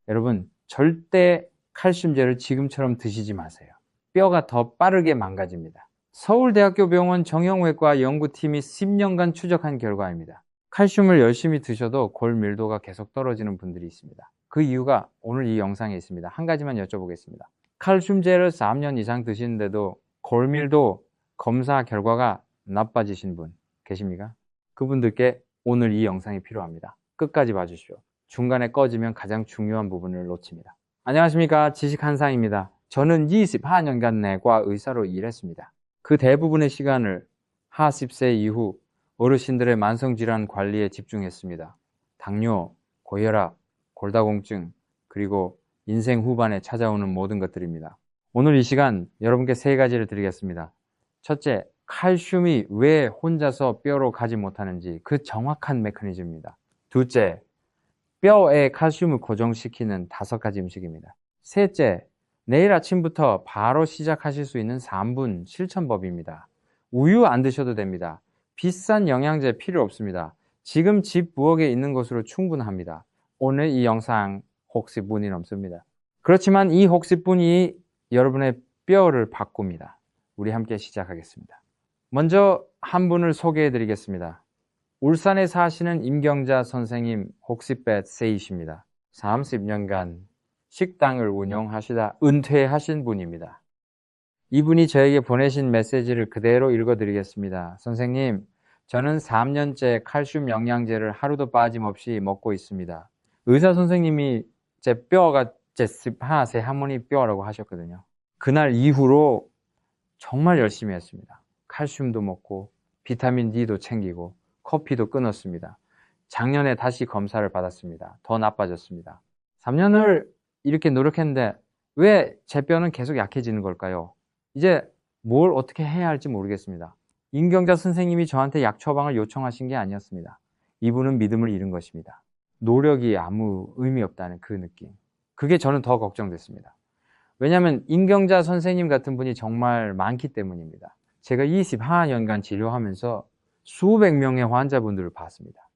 여러분, 절대 칼슘제를 지금처럼 드시지 마세요. 뼈가 더 빠르게 망가집니다. 서울대학교 병원 정형외과 연구팀이 10년간 추적한 결과입니다. 칼슘을 열심히 드셔도 골 밀도가 계속 떨어지는 분들이 있습니다. 그 이유가 오늘 이 영상에 있습니다. 한 가지만 여쭤보겠습니다. 칼슘제를 3년 이상 드시는데도 골 밀도 검사 결과가 나빠지신 분 계십니까? 그분들께 오늘 이 영상이 필요합니다. 끝까지 봐주십시오. 중간에 꺼지면 가장 중요한 부분을 놓칩니다. 안녕하십니까, 지식한상입니다. 저는 24년간 내과 의사로 일했습니다. 그 대부분의 시간을 40세 이후 어르신들의 만성질환 관리에 집중했습니다. 당뇨, 고혈압, 골다공증, 그리고 인생 후반에 찾아오는 모든 것들입니다. 오늘 이 시간 여러분께 세 가지를 드리겠습니다. 첫째, 칼슘이 왜 혼자서 뼈로 가지 못하는지 그 정확한 메커니즘입니다. 둘째, 뼈에 칼슘을 고정시키는 5가지 음식입니다. 셋째, 내일 아침부터 바로 시작하실 수 있는 3분 실천법입니다. 우유 안 드셔도 됩니다. 비싼 영양제 필요 없습니다. 지금 집 부엌에 있는 것으로 충분합니다. 오늘 이 영상 혹시 문의 넘습니다. 그렇지만 이 혹시뿐이 여러분의 뼈를 바꿉니다. 우리 함께 시작하겠습니다. 먼저 한 분을 소개해 드리겠습니다. 울산에 사시는 임경자 선생님 혹시뱃 세이십니다. 30년간 식당을 운영하시다 은퇴하신 분입니다. 이분이 저에게 보내신 메시지를 그대로 읽어드리겠습니다. 선생님, 저는 3년째 칼슘 영양제를 하루도 빠짐없이 먹고 있습니다. 의사 선생님이 제 뼈가 제 세 할머니 뼈라고 하셨거든요. 그날 이후로 정말 열심히 했습니다. 칼슘도 먹고 비타민 D도 챙기고 커피도 끊었습니다. 작년에 다시 검사를 받았습니다. 더 나빠졌습니다. 3년을 이렇게 노력했는데 왜 제 뼈는 계속 약해지는 걸까요? 이제 뭘 어떻게 해야 할지 모르겠습니다. 임경자 선생님이 저한테 약 처방을 요청하신 게 아니었습니다. 이분은 믿음을 잃은 것입니다. 노력이 아무 의미 없다는 그 느낌. 그게 저는 더 걱정됐습니다. 왜냐하면 임경자 선생님 같은 분이 정말 많기 때문입니다. 제가 24년간 치료하면서 수백 명의 환자분들을 봤습니다.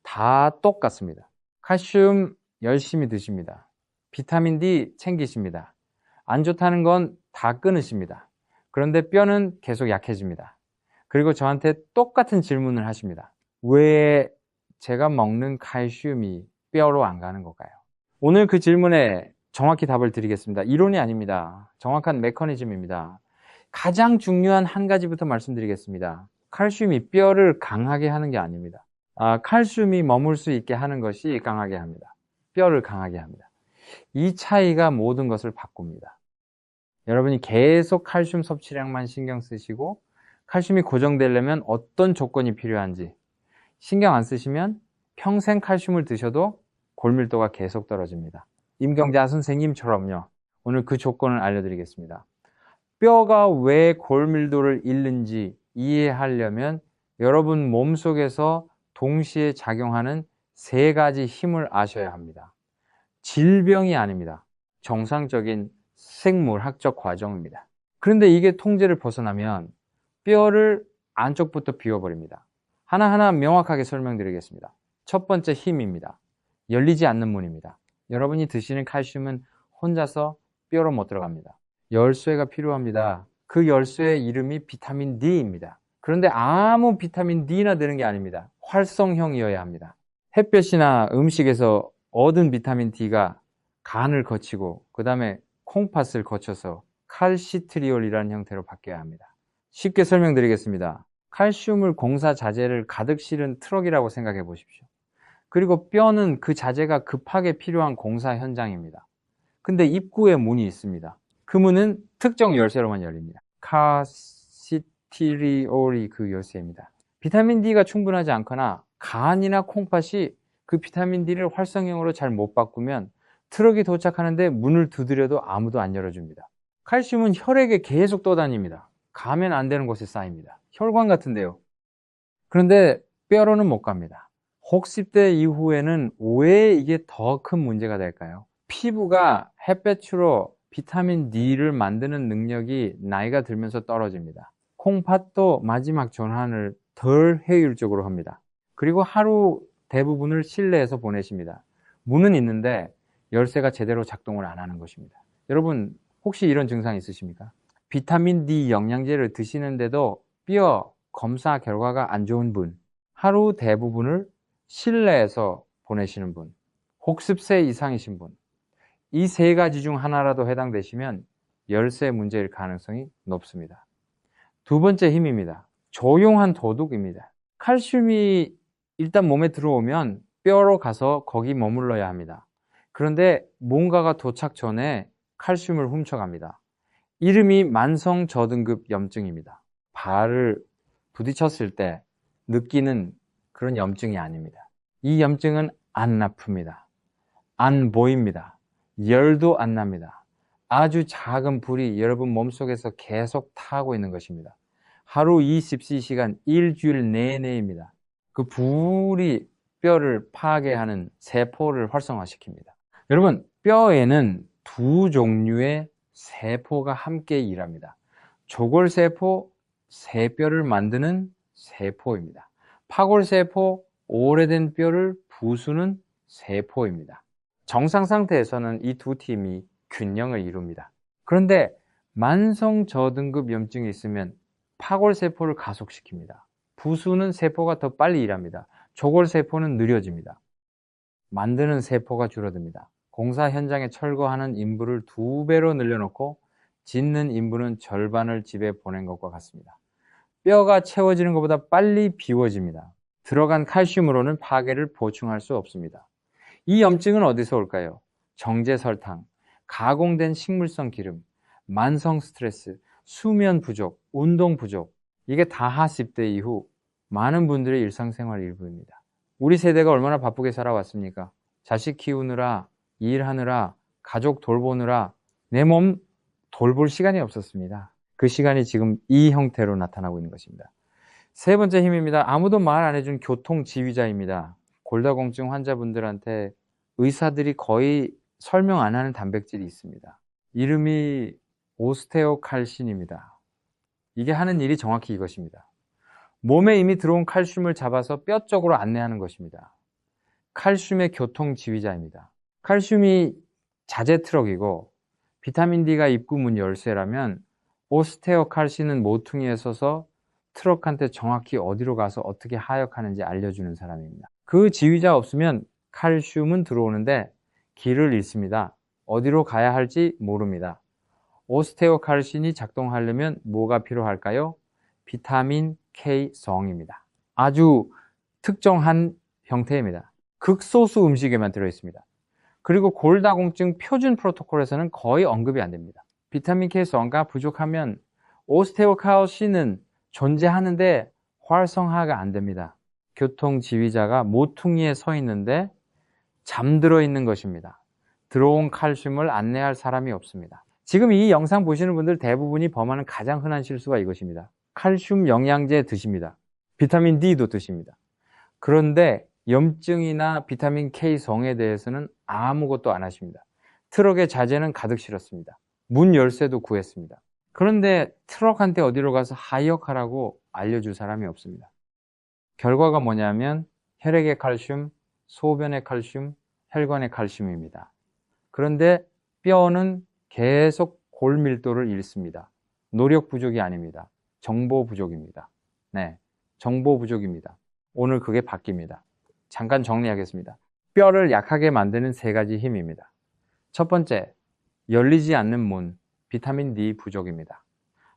다 똑같습니다. 칼슘 열심히 드십니다. 비타민 D 챙기십니다. 안 좋다는 건 다 끊으십니다. 그런데 뼈는 계속 약해집니다. 그리고 저한테 똑같은 질문을 하십니다. 왜 제가 먹는 칼슘이 뼈로 안 가는 걸까요? 오늘 그 질문에 정확히 답을 드리겠습니다. 이론이 아닙니다. 정확한 메커니즘입니다. 가장 중요한 한 가지부터 말씀드리겠습니다. 칼슘이 뼈를 강하게 하는 게 아닙니다. 칼슘이 머물 수 있게 하는 것이 강하게 합니다. 뼈를 강하게 합니다. 이 차이가 모든 것을 바꿉니다. 여러분이 계속 칼슘 섭취량만 신경 쓰시고 칼슘이 고정되려면 어떤 조건이 필요한지 신경 안 쓰시면 평생 칼슘을 드셔도 골밀도가 계속 떨어집니다. 임경자 선생님처럼요. 오늘 그 조건을 알려드리겠습니다. 뼈가 왜 골밀도를 잃는지 이해하려면 여러분 몸속에서 동시에 작용하는 3가지 힘을 아셔야 합니다. 질병이 아닙니다. 정상적인 생물학적 과정입니다. 그런데 이게 통제를 벗어나면 뼈를 안쪽부터 비워버립니다. 하나하나 명확하게 설명드리겠습니다. 첫 번째 힘입니다. 열리지 않는 문입니다. 여러분이 드시는 칼슘은 혼자서 뼈로 못 들어갑니다. 열쇠가 필요합니다. 그 열쇠의 이름이 비타민 D입니다. 그런데 아무 비타민 D나 되는 게 아닙니다. 활성형이어야 합니다. 햇볕이나 음식에서 얻은 비타민 D가 간을 거치고 그 다음에 콩팥을 거쳐서 칼시트리올이라는 형태로 바뀌어야 합니다. 쉽게 설명드리겠습니다. 칼슘을 공사 자재를 가득 실은 트럭이라고 생각해 보십시오. 그리고 뼈는 그 자재가 급하게 필요한 공사 현장입니다. 근데 입구에 문이 있습니다. 그 문은 특정 열쇠로만 열립니다. 칼시트리올이 그 열쇠입니다. 비타민 D가 충분하지 않거나 간이나 콩팥이 그 비타민 D를 활성형으로 잘 못 바꾸면 트럭이 도착하는데 문을 두드려도 아무도 안 열어줍니다. 칼슘은 혈액에 계속 떠다닙니다. 가면 안 되는 곳에 쌓입니다. 혈관 같은데요. 그런데 뼈로는 못 갑니다. 60대 이후에는 왜 이게 더 큰 문제가 될까요? 피부가 햇볕으로 비타민 D를 만드는 능력이 나이가 들면서 떨어집니다. 콩팥도 마지막 전환을 덜 효율적으로 합니다. 그리고 하루 대부분을 실내에서 보내십니다. 문은 있는데 열쇠가 제대로 작동을 안 하는 것입니다. 여러분 혹시 이런 증상 있으십니까? 비타민 D 영양제를 드시는데도 뼈 검사 결과가 안 좋은 분, 하루 대부분을 실내에서 보내시는 분, 혹습세 이상이신 분, 이 세 가지 중 하나라도 해당되시면 열쇠 문제일 가능성이 높습니다. 두 번째 힘입니다. 조용한 도둑입니다. 칼슘이 일단 몸에 들어오면 뼈로 가서 거기 머물러야 합니다. 그런데 뭔가가 도착 전에 칼슘을 훔쳐갑니다. 이름이 만성 저등급 염증입니다. 발을 부딪혔을 때 느끼는 그런 염증이 아닙니다. 이 염증은 안 아픕니다. 안 보입니다. 열도 안 납니다. 아주 작은 불이 여러분 몸속에서 계속 타고 있는 것입니다. 하루 24시간 일주일 내내입니다. 그 불이 뼈를 파괴하는 세포를 활성화시킵니다. 여러분, 뼈에는 두 종류의 세포가 함께 일합니다. 조골세포, 새뼈를 만드는 세포입니다. 파골세포, 오래된 뼈를 부수는 세포입니다. 정상 상태에서는 이 두 팀이 균형을 이룹니다. 그런데 만성 저등급 염증이 있으면 파골세포를 가속시킵니다. 부수는 세포가 더 빨리 일합니다. 조골세포는 느려집니다. 만드는 세포가 줄어듭니다. 공사 현장에 철거하는 인부를 2배로 늘려놓고 짓는 인부는 절반을 집에 보낸 것과 같습니다. 뼈가 채워지는 것보다 빨리 비워집니다. 들어간 칼슘으로는 파괴를 보충할 수 없습니다. 이 염증은 어디서 올까요? 정제설탕, 가공된 식물성 기름, 만성 스트레스, 수면 부족, 운동 부족, 이게 다하 10대 이후 많은 분들의 일상생활 일부입니다. 우리 세대가 얼마나 바쁘게 살아왔습니까? 자식 키우느라, 일하느라, 가족 돌보느라 내 몸 돌볼 시간이 없었습니다. 그 시간이 지금 이 형태로 나타나고 있는 것입니다. 세 번째 힘입니다. 아무도 말 안 해준 교통지휘자입니다. 골다공증 환자분들한테 의사들이 거의 설명 안 하는 단백질이 있습니다. 이름이 오스테오칼신입니다. 이게 하는 일이 정확히 이것입니다. 몸에 이미 들어온 칼슘을 잡아서 뼈 쪽으로 안내하는 것입니다. 칼슘의 교통지휘자입니다. 칼슘이 자재 트럭이고 비타민 D가 입구문 열쇠라면 오스테오칼신은 모퉁이에 서서 트럭한테 정확히 어디로 가서 어떻게 하역하는지 알려주는 사람입니다. 그 지휘자 없으면 칼슘은 들어오는데 길을 잃습니다. 어디로 가야 할지 모릅니다. 오스테오칼신이 작동하려면 뭐가 필요할까요? 비타민 K성입니다. 아주 특정한 형태입니다. 극소수 음식에만 들어있습니다. 그리고 골다공증 표준 프로토콜에서는 거의 언급이 안 됩니다. 비타민 K성가 부족하면 오스테오칼신은 존재하는데 활성화가 안 됩니다. 교통지휘자가 모퉁이에 서 있는데 잠들어 있는 것입니다. 들어온 칼슘을 안내할 사람이 없습니다. 지금 이 영상 보시는 분들 대부분이 범하는 가장 흔한 실수가 이것입니다. 칼슘 영양제 드십니다. 비타민 D도 드십니다. 그런데 염증이나 비타민 K성에 대해서는 아무것도 안 하십니다. 트럭에 자재는 가득 실었습니다. 문 열쇠도 구했습니다. 그런데 트럭한테 어디로 가서 하역하라고 알려줄 사람이 없습니다. 결과가 뭐냐면 혈액의 칼슘, 소변의 칼슘, 혈관의 칼슘입니다. 그런데 뼈는 계속 골밀도를 잃습니다. 노력 부족이 아닙니다. 정보 부족입니다. 네, 정보 부족입니다. 오늘 그게 바뀝니다. 잠깐 정리하겠습니다. 뼈를 약하게 만드는 세 가지 힘입니다. 첫 번째, 열리지 않는 문, 비타민 D 부족입니다.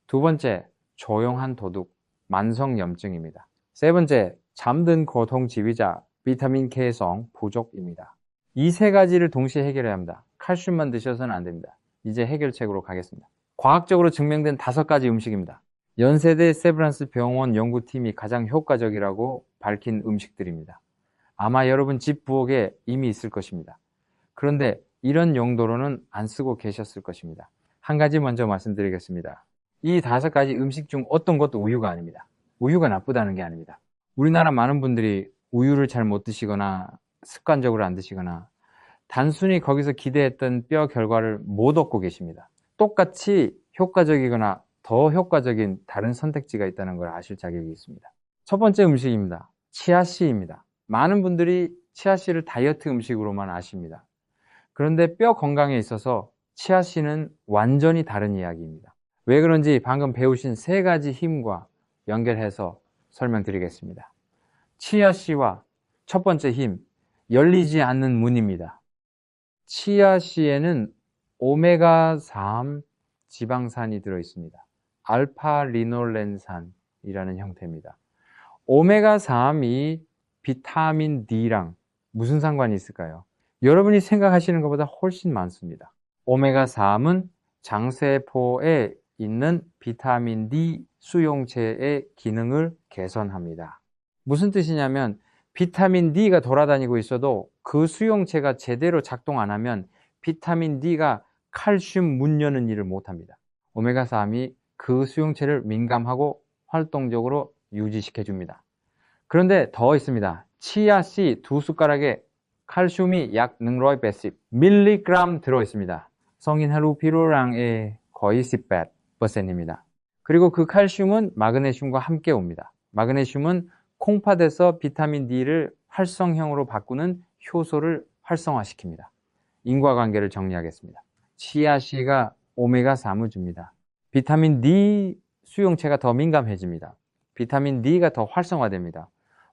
두 번째, 조용한 도둑, 만성 염증입니다. 세 번째, 잠든 고통지휘자, 비타민 K성 부족입니다. 이 세 가지를 동시에 해결해야 합니다. 칼슘만 드셔서는 안 됩니다. 이제 해결책으로 가겠습니다. 과학적으로 증명된 5가지 음식입니다. 연세대 세브란스 병원 연구팀이 가장 효과적이라고 밝힌 음식들입니다. 아마 여러분 집 부엌에 이미 있을 것입니다. 그런데 이런 용도로는 안 쓰고 계셨을 것입니다. 한 가지 먼저 말씀드리겠습니다. 이 5가지 음식 중 어떤 것도 우유가 아닙니다. 우유가 나쁘다는 게 아닙니다. 우리나라 많은 분들이 우유를 잘 못 드시거나 습관적으로 안 드시거나 단순히 거기서 기대했던 뼈 결과를 못 얻고 계십니다. 똑같이 효과적이거나 더 효과적인 다른 선택지가 있다는 걸 아실 자격이 있습니다. 첫 번째 음식입니다. 치아씨입니다. 많은 분들이 치아씨를 다이어트 음식으로만 아십니다. 그런데 뼈 건강에 있어서 치아씨는 완전히 다른 이야기입니다. 왜 그런지 방금 배우신 세 가지 힘과 연결해서 설명드리겠습니다. 치아씨와 첫 번째 힘, 열리지 않는 문입니다. 치아씨에는 오메가3 지방산이 들어있습니다. 알파리놀렌산이라는 형태입니다. 오메가3이 비타민 D랑 무슨 상관이 있을까요? 여러분이 생각하시는 것보다 훨씬 많습니다. 오메가3은 장세포에 있는 비타민 D 수용체의 기능을 개선합니다. 무슨 뜻이냐면 비타민 D가 돌아다니고 있어도 그 수용체가 제대로 작동 안 하면 비타민 D가 칼슘 문 여는 일을 못합니다. 오메가3이 그 수용체를 민감하고 활동적으로 유지시켜줍니다. 그런데 더 있습니다. 치아씨 2숟가락에 칼슘이 약 180mg 들어있습니다. 성인 하루 필요량의 거의 18%입니다. 그리고 그 칼슘은 마그네슘과 함께 옵니다. 마그네슘은 콩팥에서 비타민 D를 활성형으로 바꾸는 효소를 활성화시킵니다. 인과관계를 정리하겠습니다. 치아씨가 오메가3을 줍니다. 비타민 D 수용체가 더 민감해집니다. 비타민 D가 더 활성화됩니다.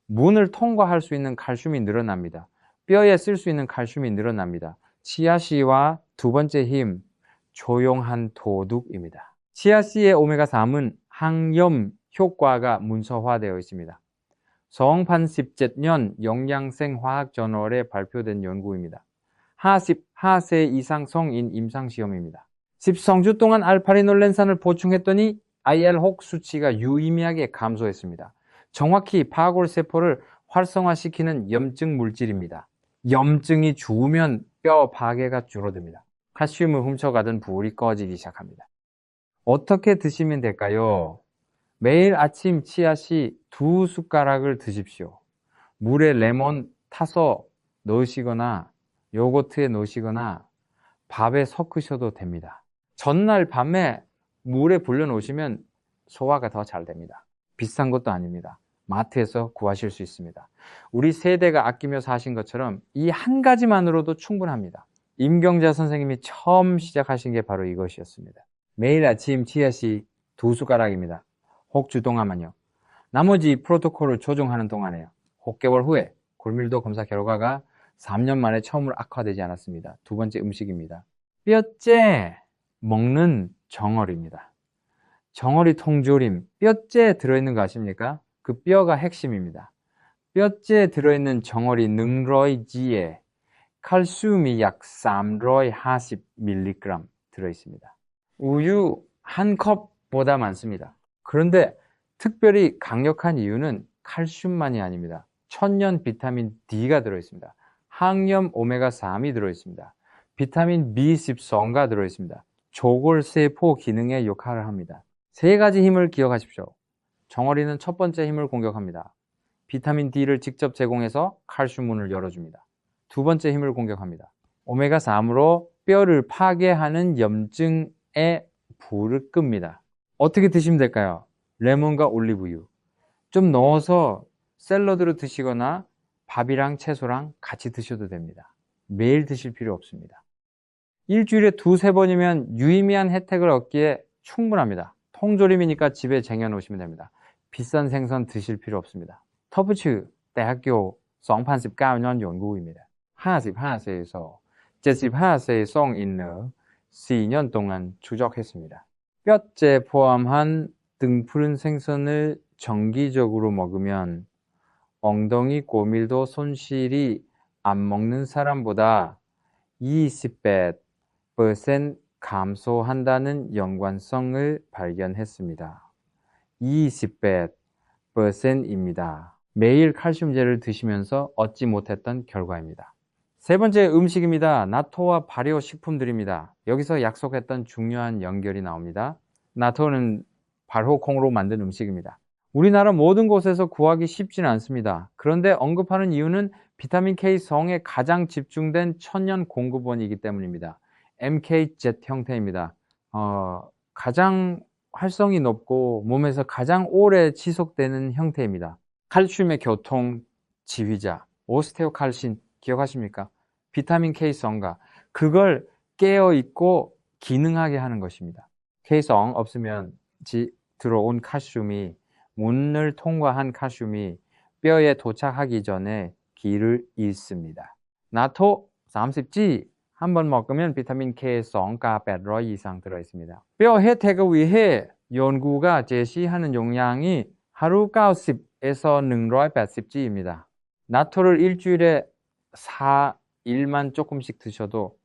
문을 통과할 수 있는 칼슘이 늘어납니다. 뼈에 쓸 수 있는 칼슘이 늘어납니다. 치아씨와 두 번째 힘, 조용한 도둑입니다. 치아씨의 오메가3은 항염 효과가 문서화되어 있습니다. 성판 17년 영양생화학저널에 발표된 연구입니다. 44세 이상 성인 임상시험입니다. 10성주 동안 알파리놀렌산을 보충했더니 IL-6 수치가 유의미하게 감소했습니다. 정확히 파골세포를 활성화시키는 염증 물질입니다. 염증이 죽으면 뼈 파괴가 줄어듭니다. 칼슘을 훔쳐가던 불이 꺼지기 시작합니다. 어떻게 드시면 될까요? 매일 아침 치아씨 2숟가락을 드십시오. 물에 레몬 타서 넣으시거나 요거트에 넣으시거나 밥에 섞으셔도 됩니다. 전날 밤에 물에 불려 놓으시면 소화가 더 잘 됩니다. 비싼 것도 아닙니다. 마트에서 구하실 수 있습니다. 우리 세대가 아끼며 사신 것처럼 이 한 가지만으로도 충분합니다. 임경자 선생님이 처음 시작하신 게 바로 이것이었습니다. 매일 아침 치아씨 2숟가락입니다. 혹주 동안만요. 나머지 프로토콜을 조정하는 동안에요. 6개월 후에 골밀도 검사 결과가 3년 만에 처음으로 악화되지 않았습니다. 두 번째 음식입니다. 뼈째 먹는 정어리입니다. 정어리 통조림, 뼈째 들어있는 거 아십니까? 그 뼈가 핵심입니다. 뼈째 들어있는 정어리 능로이지에 칼슘이 약 340mg 들어있습니다. 우유 한 컵보다 많습니다. 그런데 특별히 강력한 이유는 칼슘만이 아닙니다. 천연 비타민 D가 들어있습니다. 항염 오메가3이 들어있습니다. 비타민 B12가 들어있습니다. 조골세포 기능의 역할을 합니다. 세 가지 힘을 기억하십시오. 정어리는 첫 번째 힘을 공격합니다. 비타민 D를 직접 제공해서 칼슘문을 열어줍니다. 두 번째 힘을 공격합니다. 오메가3으로 뼈를 파괴하는 염증의 불을 끕니다. 어떻게 드시면 될까요? 레몬과 올리브유 좀 넣어서 샐러드로 드시거나 밥이랑 채소랑 같이 드셔도 됩니다. 매일 드실 필요 없습니다. 일주일에 2~3번이면 유의미한 혜택을 얻기에 충분합니다. 통조림이니까 집에 쟁여놓으시면 됩니다. 비싼 생선 드실 필요 없습니다. 터프츠 대학교 2019년 연구입니다. 44세에서 75세 성인을 4년 동안 추적했습니다. 뼈째 포함한 등푸른 생선을 정기적으로 먹으면 엉덩이 고밀도 손실이 안 먹는 사람보다 20% 감소한다는 연관성을 발견했습니다. 20%입니다. 매일 칼슘제를 드시면서 얻지 못했던 결과입니다. 세 번째 음식입니다. 나토와 발효 식품들입니다. 여기서 약속했던 중요한 연결이 나옵니다. 나토는 발효콩으로 만든 음식입니다. 우리나라 모든 곳에서 구하기 쉽지는 않습니다. 그런데 언급하는 이유는 비타민 K 성에 가장 집중된 천연 공급원이기 때문입니다. MKZ 형태입니다. 가장 활성이 높고 몸에서 가장 오래 지속되는 형태입니다. 칼슘의 교통 지휘자 오스테오칼신 기억하십니까? 비타민 K 성과 그걸 깨어있고 기능하게 하는 것입니다. K성 없으면 들어온 칼슘이 문을 통과한 칼슘이 뼈에 도착하기 전에 길을 잃습니다. 나토 30G 한 번 먹으면 비타민 K2가 800 이상 들어있습니다. 뼈 혜택을 위해 연구가 제시하는 용량이 하루 90에서 180G입니다. 나토를 일주일에 4일만 조금씩 드셔도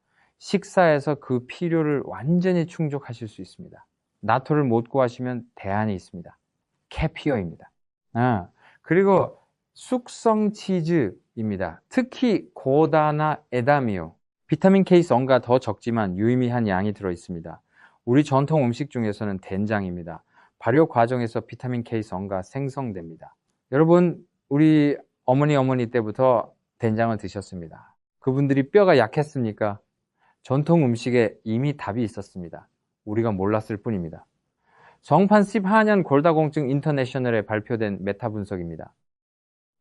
식사에서 그 필요를 완전히 충족하실 수 있습니다. 나토를 못 구하시면 대안이 있습니다. 캐피어입니다. 그리고 숙성 치즈입니다. 특히 고다나 에다미오, 비타민 K성과 더 적지만 유의미한 양이 들어있습니다. 우리 전통 음식 중에서는 된장입니다. 발효 과정에서 비타민 K성과 생성됩니다. 여러분, 우리 어머니 때부터 된장을 드셨습니다. 그분들이 뼈가 약했습니까? 전통 음식에 이미 답이 있었습니다. 우리가 몰랐을 뿐입니다. 정판 14년 골다공증 인터내셔널에 발표된 메타 분석입니다.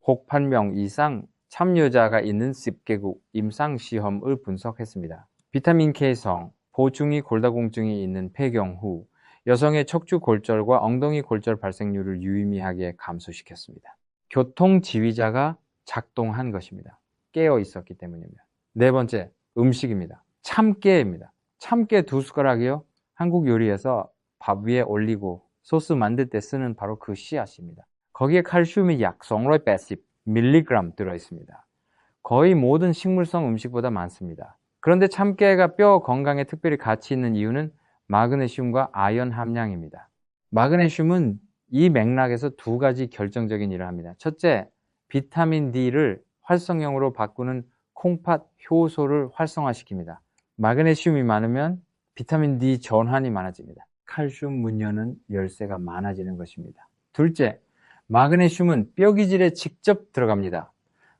6,000명 이상 참여자가 있는 10개국 임상시험을 분석했습니다. 비타민 K성, 보충이 골다공증이 있는 폐경 후 여성의 척추골절과 엉덩이 골절 발생률을 유의미하게 감소시켰습니다. 교통지휘자가 작동한 것입니다. 깨어 있었기 때문입니다. 네 번째, 음식입니다. 참깨입니다. 참깨 2숟가락이요. 한국 요리에서 밥 위에 올리고 소스 만들 때 쓰는 바로 그 씨앗입니다. 거기에 칼슘이 약 280mg 들어있습니다. 거의 모든 식물성 음식보다 많습니다. 그런데 참깨가 뼈 건강에 특별히 가치 있는 이유는 마그네슘과 아연 함량입니다. 마그네슘은 이 맥락에서 2가지 결정적인 일을 합니다. 첫째, 비타민 D를 활성형으로 바꾸는 콩팥 효소를 활성화시킵니다. 마그네슘이 많으면 비타민 D 전환이 많아집니다. 칼슘 문 여는 열쇠가 많아지는 것입니다. 둘째, 마그네슘은 뼈 기질에 직접 들어갑니다.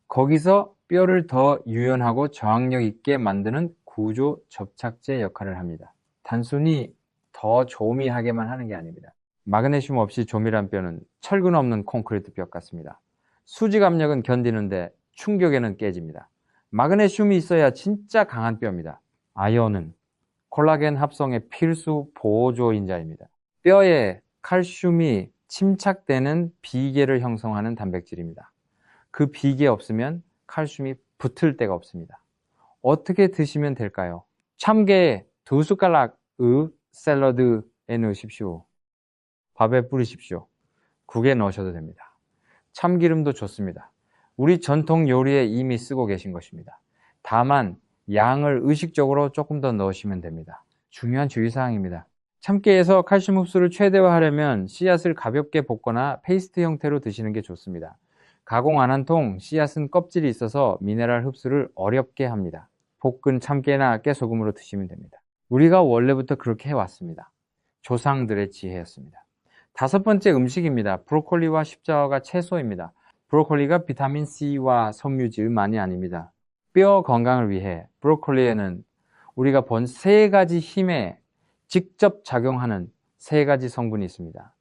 거기서 뼈를 더 유연하고 저항력 있게 만드는 구조 접착제 역할을 합니다. 단순히 더 조미하게만 하는 게 아닙니다. 마그네슘 없이 조밀한 뼈는 철근 없는 콘크리트 뼈 같습니다. 수직 압력은 견디는데 충격에는 깨집니다. 마그네슘이 있어야 진짜 강한 뼈입니다. 아연은 콜라겐 합성의 필수 보조인자입니다. 뼈에 칼슘이 침착되는 비계를 형성하는 단백질입니다. 그 비계 없으면 칼슘이 붙을 데가 없습니다. 어떻게 드시면 될까요? 참깨 2숟가락의 샐러드에 넣으십시오. 밥에 뿌리십시오. 국에 넣으셔도 됩니다. 참기름도 좋습니다. 우리 전통 요리에 이미 쓰고 계신 것입니다. 다만 양을 의식적으로 조금 더 넣으시면 됩니다. 중요한 주의사항입니다. 참깨에서 칼슘 흡수를 최대화하려면 씨앗을 가볍게 볶거나 페이스트 형태로 드시는 게 좋습니다. 가공 안 한 통 씨앗은 껍질이 있어서 미네랄 흡수를 어렵게 합니다. 볶은 참깨나 깨소금으로 드시면 됩니다. 우리가 원래부터 그렇게 해왔습니다. 조상들의 지혜였습니다. 5번째 음식입니다. 브로콜리와 십자화가 채소입니다. 브로콜리가 비타민 C와 섬유질만이 아닙니다. 뼈 건강을 위해 브로콜리에는 우리가 본 3가지 힘에 직접 작용하는 3가지 성분이 있습니다.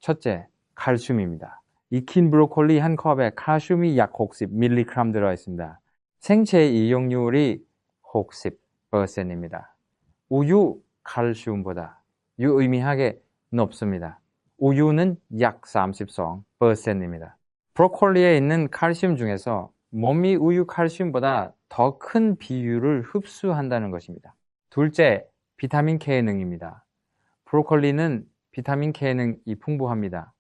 첫째, 칼슘입니다. 익힌 브로콜리 한 컵에 칼슘이 약 60mg 들어있습니다. 생체 이용률이 60%입니다. 우유 칼슘보다 유의미하게 높습니다. 우유는 약 30%입니다. 브로콜리에 있는 칼슘 중에서 몸이 우유 칼슘보다 더 큰 비율을 흡수한다는 것입니다. 둘째, 비타민 K능입니다. 브로콜리는 비타민 K능이 풍부합니다.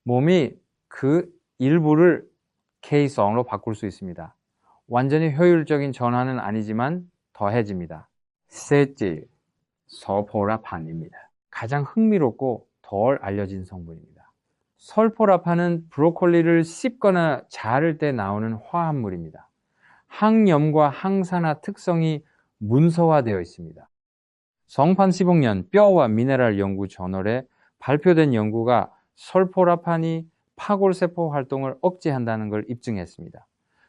몸이 그 일부를 K성으로 바꿀 수 있습니다. 완전히 효율적인 전환은 아니지만 더해집니다. 셋째, 설포라판입니다. 가장 흥미롭고 덜 알려진 성분입니다. 설포라판은 브로콜리를 씹거나 자를 때 나오는 화합물입니다. 항염과 항산화 특성이 문서화되어 있습니다. 정판 15년 뼈와 미네랄 연구 저널에 발표된 연구가 설포라판이 파골세포 활동을 억제한다는 걸 입증했습니다.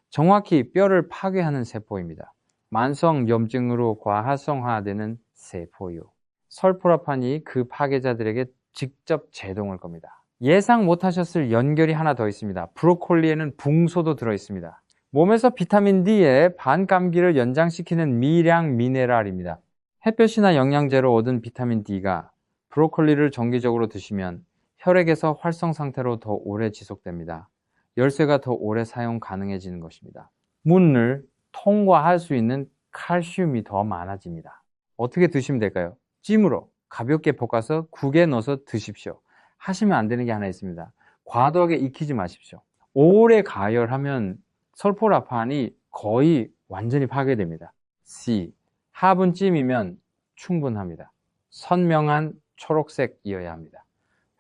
정확히 뼈를 파괴하는 세포입니다. 만성염증으로 과활성화되는 세포요. 설포라판이 그 파괴자들에게 직접 제동할 겁니다. 예상 못하셨을 연결이 하나 더 있습니다. 브로콜리에는 붕소도 들어있습니다. 몸에서 비타민 D의 반감기를 연장시키는 미량 미네랄입니다. 햇볕이나 영양제로 얻은 비타민 D가 브로콜리를 정기적으로 드시면 혈액에서 활성 상태로 더 오래 지속됩니다. 열쇠가 더 오래 사용 가능해지는 것입니다. 문을 통과할 수 있는 칼슘이 더 많아집니다. 어떻게 드시면 될까요? 찜으로 가볍게 볶아서 국에 넣어서 드십시오. 하시면 안 되는 게 하나 있습니다. 과도하게 익히지 마십시오. 오래 가열하면 설포라판이 거의 완전히 파괴됩니다. C. 화분찜이면 충분합니다. 선명한 초록색이어야 합니다.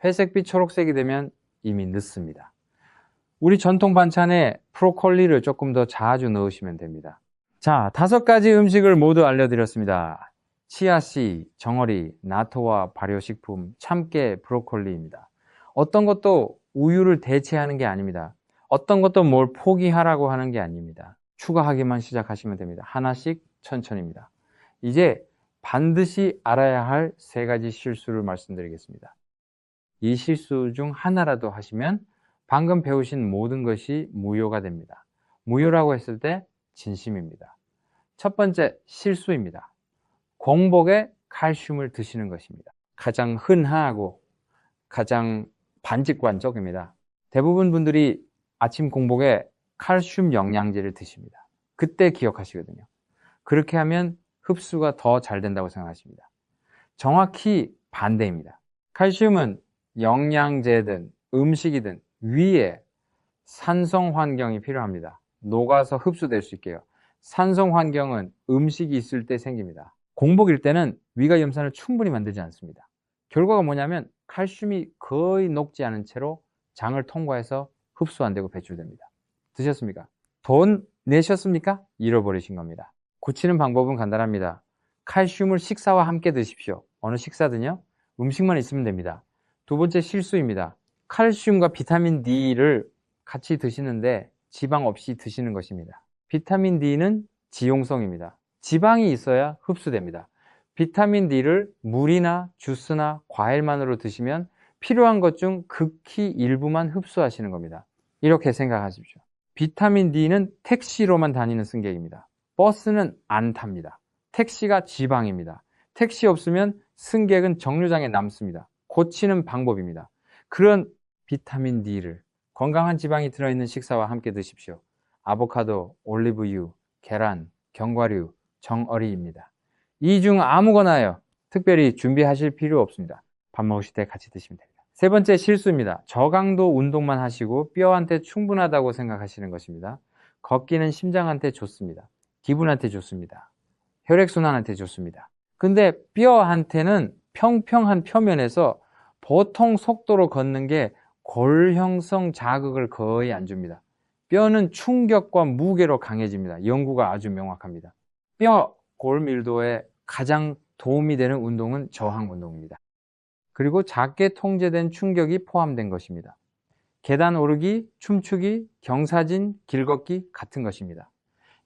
회색빛 초록색이 되면 이미 늦습니다. 우리 전통 반찬에 브로콜리를 조금 더 자주 넣으시면 됩니다. 자, 5가지 음식을 모두 알려드렸습니다. 치아씨, 정어리, 나토와 발효식품, 참깨, 브로콜리입니다. 어떤 것도 우유를 대체하는 게 아닙니다. 어떤 것도 뭘 포기하라고 하는 게 아닙니다. 추가하기만 시작하시면 됩니다. 하나씩 천천히입니다. 이제 반드시 알아야 할 3가지 실수를 말씀드리겠습니다. 이 실수 중 하나라도 하시면 방금 배우신 모든 것이 무효가 됩니다. 무효라고 했을 때 진심입니다. 첫 번째 실수입니다. 공복에 칼슘을 드시는 것입니다. 가장 흔하고 가장 반직관적입니다. 대부분 분들이 아침 공복에 칼슘 영양제를 드십니다. 그때 기억하시거든요. 그렇게 하면 흡수가 더 잘 된다고 생각하십니다. 정확히 반대입니다. 칼슘은 영양제든 음식이든 위에 산성 환경이 필요합니다. 녹아서 흡수될 수 있게요. 산성 환경은 음식이 있을 때 생깁니다. 공복일 때는 위가 염산을 충분히 만들지 않습니다. 결과가 뭐냐면 칼슘이 거의 녹지 않은 채로 장을 통과해서 흡수 안 되고 배출됩니다. 드셨습니까? 돈 내셨습니까? 잃어버리신 겁니다. 고치는 방법은 간단합니다. 칼슘을 식사와 함께 드십시오. 어느 식사든요? 음식만 있으면 됩니다. 두 번째 실수입니다. 칼슘과 비타민 D를 같이 드시는데 지방 없이 드시는 것입니다. 비타민 D는 지용성입니다. 지방이 있어야 흡수됩니다. 비타민 D를 물이나 주스나 과일만으로 드시면 필요한 것 중 극히 일부만 흡수하시는 겁니다. 이렇게 생각하십시오. 비타민 D는 택시로만 다니는 승객입니다. 버스는 안 탑니다. 택시가 지방입니다. 택시 없으면 승객은 정류장에 남습니다. 고치는 방법입니다. 그런 비타민 D를 건강한 지방이 들어있는 식사와 함께 드십시오. 아보카도, 올리브유, 계란, 견과류, 정어리입니다. 이 중 아무거나요. 특별히 준비하실 필요 없습니다. 밥 먹으실 때 같이 드시면 됩니다. 세 번째 실수입니다. 저강도 운동만 하시고 뼈한테 충분하다고 생각하시는 것입니다. 걷기는 심장한테 좋습니다. 기분한테 좋습니다. 혈액순환한테 좋습니다. 근데 뼈한테는 평평한 표면에서 보통 속도로 걷는 게 골형성 자극을 거의 안 줍니다. 뼈는 충격과 무게로 강해집니다. 연구가 아주 명확합니다. 뼈 골밀도에 가장 도움이 되는 운동은 저항 운동입니다. 그리고 작게 통제된 충격이 포함된 것입니다. 계단 오르기, 춤추기, 경사진, 길걷기 같은 것입니다.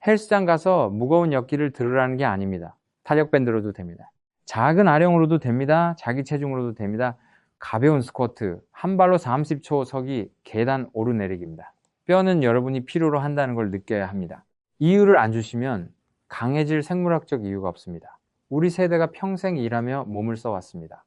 헬스장 가서 무거운 역기를 들으라는 게 아닙니다. 탄력밴드로도 됩니다. 작은 아령으로도 됩니다. 자기 체중으로도 됩니다. 가벼운 스쿼트, 한 발로 30초 서기, 계단 오르내리기입니다. 뼈는 여러분이 필요로 한다는 걸 느껴야 합니다. 이유를 안 주시면 강해질 생물학적 이유가 없습니다. 우리 세대가 평생 일하며 몸을 써왔습니다.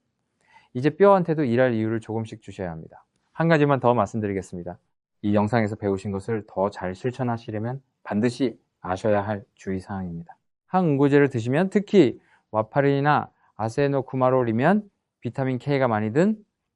이제 뼈한테도 일할 이유를 조금씩 주셔야 합니다. 한 가지만 더 말씀드리겠습니다. 이 영상에서 배우신 것을 더 잘 실천하시려면 반드시 아셔야 할 주의사항입니다. 항응고제를 드시면 특히 와파린이나 아세노쿠마롤이면 비타민 K가 많이 든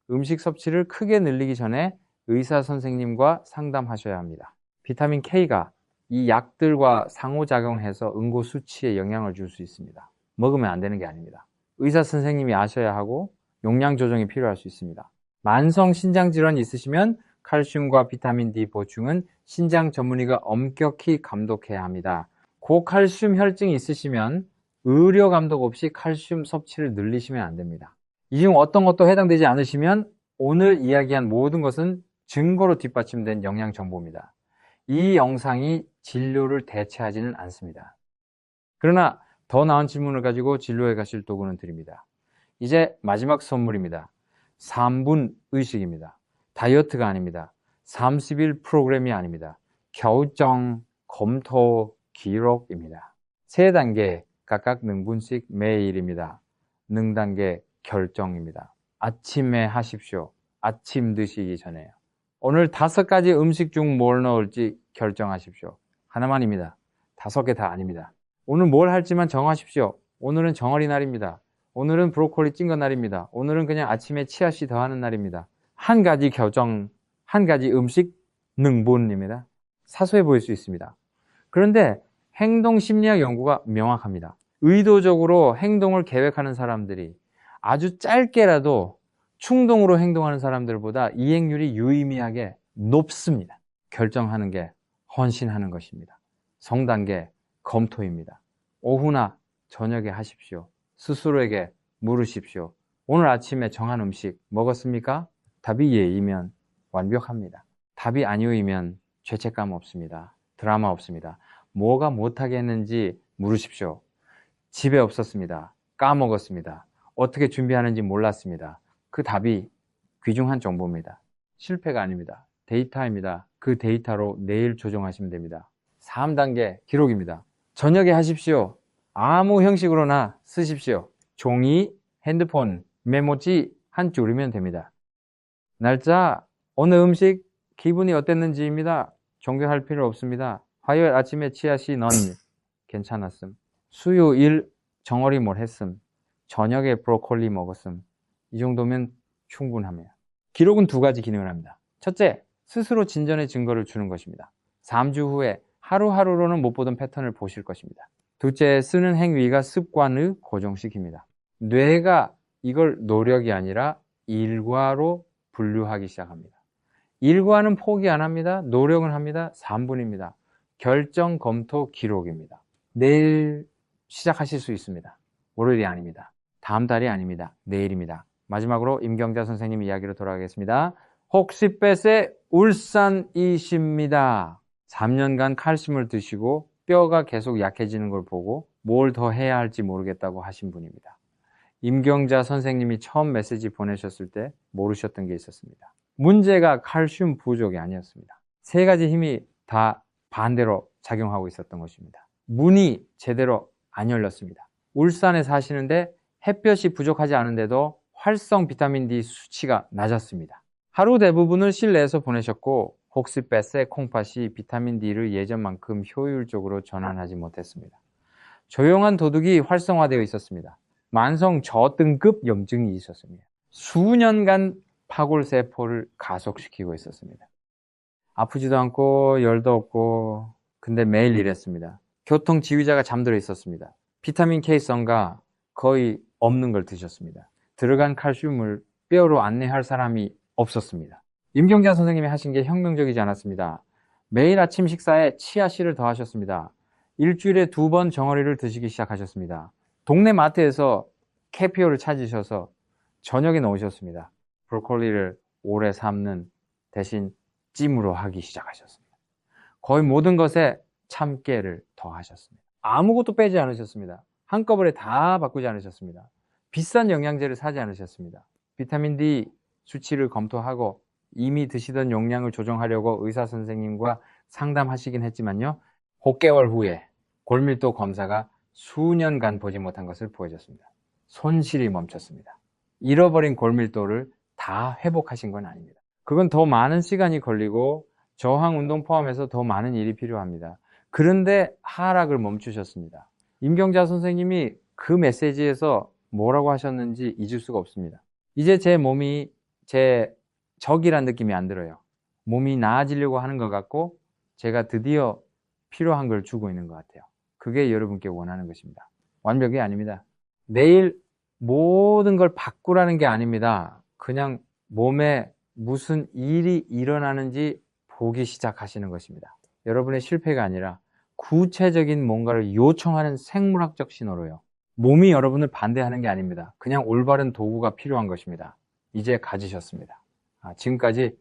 음식 섭취를 크게 늘리기 전에 의사 선생님과 상담하셔야 합니다. 비타민 K가 이 약들과 상호작용해서 응고 수치에 영향을 줄 수 있습니다. 먹으면 안 되는 게 아닙니다. 의사 선생님이 아셔야 하고 용량 조정이 필요할 수 있습니다. 만성 신장 질환이 있으시면 칼슘과 비타민 D 보충은 신장 전문의가 엄격히 감독해야 합니다. 고칼슘 혈증이 있으시면 의료 감독 없이 칼슘 섭취를 늘리시면 안 됩니다. 이 중 어떤 것도 해당되지 않으시면 오늘 이야기한 모든 것은 증거로 뒷받침된 영양 정보입니다. 이 영상이 진료를 대체하지는 않습니다. 그러나 더 나은 질문을 가지고 진료에 가실 도구는 드립니다. 이제 마지막 선물입니다. 3분 의식입니다. 다이어트가 아닙니다. 30일 프로그램이 아닙니다. 겨우정 검토 기록입니다. 3단계 각각 능분씩 매일입니다. 능단계 결정입니다. 아침에 하십시오. 아침 드시기 전에요. 오늘 5가지 음식 중 뭘 넣을지 결정하십시오. 하나만입니다. 5개 다 아닙니다. 오늘 뭘 할지만 정하십시오. 오늘은 정어리 날입니다. 오늘은 브로콜리 찐 거 날입니다. 오늘은 그냥 아침에 치아씨 더하는 날입니다. 한 가지 결정, 한 가지 음식 능분입니다. 사소해 보일 수 있습니다. 그런데 행동 심리학 연구가 명확합니다. 의도적으로 행동을 계획하는 사람들이 아주 짧게라도 충동으로 행동하는 사람들보다 이행률이 유의미하게 높습니다. 결정하는 게 헌신하는 것입니다. 성단계 검토입니다. 오후나 저녁에 하십시오. 스스로에게 물으십시오. 오늘 아침에 정한 음식 먹었습니까? 답이 예이면 완벽합니다. 답이 아니오이면 죄책감 없습니다. 드라마 없습니다. 뭐가 못하게 했는지 물으십시오. 집에 없었습니다. 까먹었습니다. 어떻게 준비하는지 몰랐습니다. 그 답이 귀중한 정보입니다. 실패가 아닙니다. 데이터입니다. 그 데이터로 내일 조정하시면 됩니다. 3단계 기록입니다. 저녁에 하십시오. 아무 형식으로나 쓰십시오. 종이, 핸드폰, 메모지 한 줄이면 됩니다. 날짜, 오늘 음식, 기분이 어땠는지입니다. 종교할 필요 없습니다. 화요일 아침에 치아씨 넌 괜찮았음. 수요일 정어리 뭘 했음. 저녁에 브로콜리 먹었음. 이 정도면 충분합니다. 기록은 2가지 기능을 합니다. 첫째, 스스로 진전의 증거를 주는 것입니다. 3주 후에 하루하루로는 못 보던 패턴을 보실 것입니다. 둘째, 쓰는 행위가 습관을 고정시킵니다. 뇌가 이걸 노력이 아니라 일과로 분류하기 시작합니다. 일과는 포기 안 합니다. 노력은 합니다. 3분입니다. 결정, 검토, 기록입니다. 내일 시작하실 수 있습니다. 월요일이 아닙니다. 다음 달이 아닙니다. 내일입니다. 마지막으로 임경자 선생님 이야기로 돌아가겠습니다. 혹시 뱃에 울산이십니다. 3년간 칼슘을 드시고 뼈가 계속 약해지는 걸 보고 뭘 더 해야 할지 모르겠다고 하신 분입니다. 임경자 선생님이 처음 메시지 보내셨을 때 모르셨던 게 있었습니다. 문제가 칼슘 부족이 아니었습니다. 3가지 힘이 다 반대로 작용하고 있었던 것입니다. 문이 제대로 안 열렸습니다. 울산에 사시는데 햇볕이 부족하지 않은데도 활성 비타민 D 수치가 낮았습니다. 하루 대부분을 실내에서 보내셨고 혹시뱃의 콩팥이 비타민 D를 예전만큼 효율적으로 전환하지 못했습니다. 조용한 도둑이 활성화되어 있었습니다. 만성 저등급 염증이 있었습니다. 수년간 파골세포를 가속시키고 있었습니다. 아프지도 않고 열도 없고 근데 매일 이랬습니다. 교통지휘자가 잠들어 있었습니다. 비타민 K성과 거의 없는 걸 드셨습니다. 들어간 칼슘을 뼈로 안내할 사람이 없었습니다. 임경자 선생님이 하신 게 혁명적이지 않았습니다. 매일 아침 식사에 치아씨를 더하셨습니다. 일주일에 2번 정어리를 드시기 시작하셨습니다. 동네 마트에서 캐피오를 찾으셔서 저녁에 넣으셨습니다. 브로콜리를 오래 삶는 대신 찜으로 하기 시작하셨습니다. 거의 모든 것에 참깨를 더하셨습니다. 아무것도 빼지 않으셨습니다. 한꺼번에 다 바꾸지 않으셨습니다. 비싼 영양제를 사지 않으셨습니다. 비타민 D 수치를 검토하고 이미 드시던 용량을 조정하려고 의사 선생님과 상담하시긴 했지만요. 5개월 후에 골밀도 검사가 수년간 보지 못한 것을 보여줬습니다. 손실이 멈췄습니다. 잃어버린 골밀도를 다 회복하신 건 아닙니다. 그건 더 많은 시간이 걸리고 저항 운동 포함해서 더 많은 일이 필요합니다. 그런데 하락을 멈추셨습니다. 임경자 선생님이 그 메시지에서 뭐라고 하셨는지 잊을 수가 없습니다. 이제 제 몸이 제 적이란 느낌이 안 들어요. 몸이 나아지려고 하는 것 같고 제가 드디어 필요한 걸 주고 있는 것 같아요. 그게 여러분께 원하는 것입니다. 완벽이 아닙니다. 내일 모든 걸 바꾸라는 게 아닙니다. 그냥 몸에 무슨 일이 일어나는지 보기 시작하시는 것입니다. 여러분의 실패가 아니라 구체적인 뭔가를 요청하는 생물학적 신호로요. 몸이 여러분을 반대하는 게 아닙니다. 그냥 올바른 도구가 필요한 것입니다. 이제 가지셨습니다. 지금까지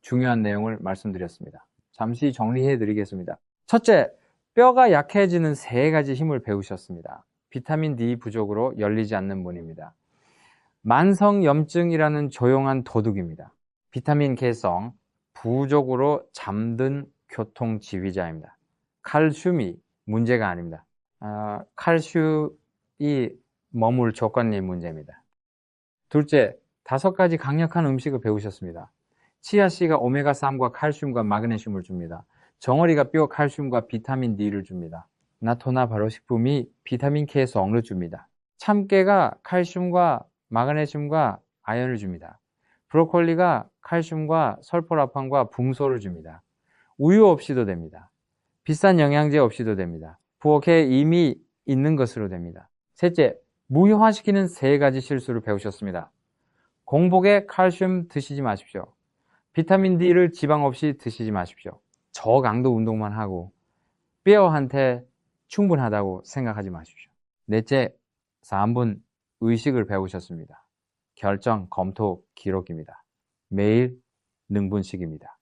중요한 내용을 말씀드렸습니다. 잠시 정리해 드리겠습니다. 첫째, 뼈가 약해지는 3가지 힘을 배우셨습니다. 비타민 D 부족으로 열리지 않는 문입니다. 만성염증이라는 조용한 도둑입니다. 비타민 K성 부족으로 잠든 교통지휘자입니다. 칼슘이 문제가 아닙니다. 칼슘이 머물 조건이 문제입니다. 둘째, 5가지 강력한 음식을 배우셨습니다. 치아씨가 오메가3과 칼슘과 마그네슘을 줍니다. 정어리가 뼈 칼슘과 비타민 D를 줍니다. 나토나 발효식품이 비타민 K에서 억를 줍니다. 참깨가 칼슘과 마그네슘과 아연을 줍니다. 브로콜리가 칼슘과 설포라판과 붕소를 줍니다. 우유 없이도 됩니다. 비싼 영양제 없이도 됩니다. 부엌에 이미 있는 것으로 됩니다. 셋째, 무효화시키는 3가지 실수를 배우셨습니다. 공복에 칼슘 드시지 마십시오. 비타민 D를 지방 없이 드시지 마십시오. 저강도 운동만 하고 뼈한테 충분하다고 생각하지 마십시오. 넷째, 3분 의식을 배우셨습니다. 결정, 검토, 기록입니다. 매일 능분식입니다.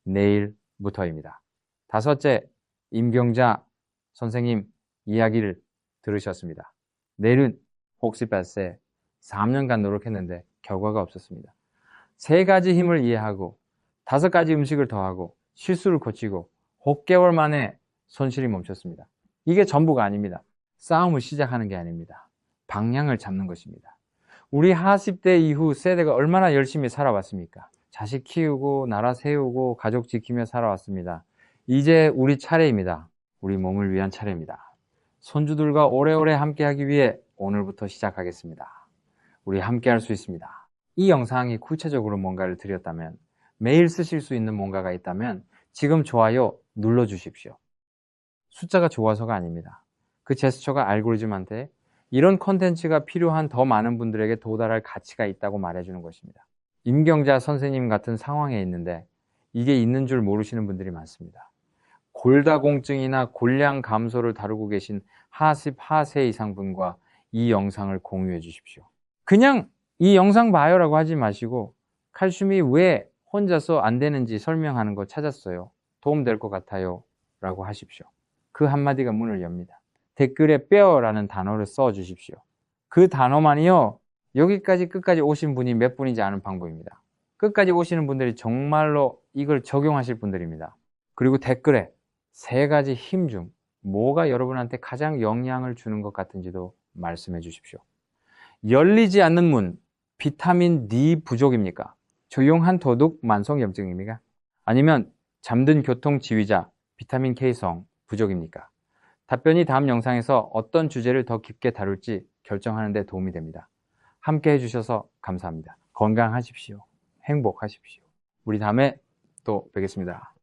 내일부터입니다. 5째, 임경자 선생님 이야기를 들으셨습니다. 내일은 혹시발세 3년간 노력했는데 결과가 없었습니다. 3가지 힘을 이해하고 5가지 음식을 더하고 실수를 고치고 6개월 만에 손실이 멈췄습니다. 이게 전부가 아닙니다. 싸움을 시작하는 게 아닙니다. 방향을 잡는 것입니다. 우리 40대 이후 세대가 얼마나 열심히 살아왔습니까? 자식 키우고 나라 세우고 가족 지키며 살아왔습니다. 이제 우리 차례입니다. 우리 몸을 위한 차례입니다. 손주들과 오래오래 함께하기 위해 오늘부터 시작하겠습니다. 우리 함께할 수 있습니다. 이 영상이 구체적으로 뭔가를 드렸다면, 매일 쓰실 수 있는 뭔가가 있다면 지금 좋아요 눌러주십시오. 숫자가 좋아서가 아닙니다. 그 제스처가 알고리즘한테 이런 콘텐츠가 필요한 더 많은 분들에게 도달할 가치가 있다고 말해주는 것입니다. 임경자 선생님 같은 상황에 있는데 이게 있는 줄 모르시는 분들이 많습니다. 골다공증이나 골량 감소를 다루고 계신 하십 하세 이상 분과 이 영상을 공유해 주십시오. 그냥 이 영상 봐요라고 하지 마시고 칼슘이 왜 혼자서 안 되는지 설명하는 거 찾았어요. 도움될 것 같아요 라고 하십시오. 그 한마디가 문을 엽니다. 댓글에 뼈라는 단어를 써 주십시오. 그 단어만이요, 여기까지 끝까지 오신 분이 몇 분이지 않은 방법입니다. 끝까지 오시는 분들이 정말로 이걸 적용하실 분들입니다. 그리고 댓글에 3가지 힘 중 뭐가 여러분한테 가장 영향을 주는 것 같은지도 말씀해 주십시오. 열리지 않는 문, 비타민 D 부족입니까? 조용한 도둑 만성염증입니까? 아니면 잠든 교통지휘자 비타민 K성 부족입니까? 답변이 다음 영상에서 어떤 주제를 더 깊게 다룰지 결정하는 데 도움이 됩니다. 함께 해주셔서 감사합니다. 건강하십시오. 행복하십시오. 우리 다음에 또 뵙겠습니다.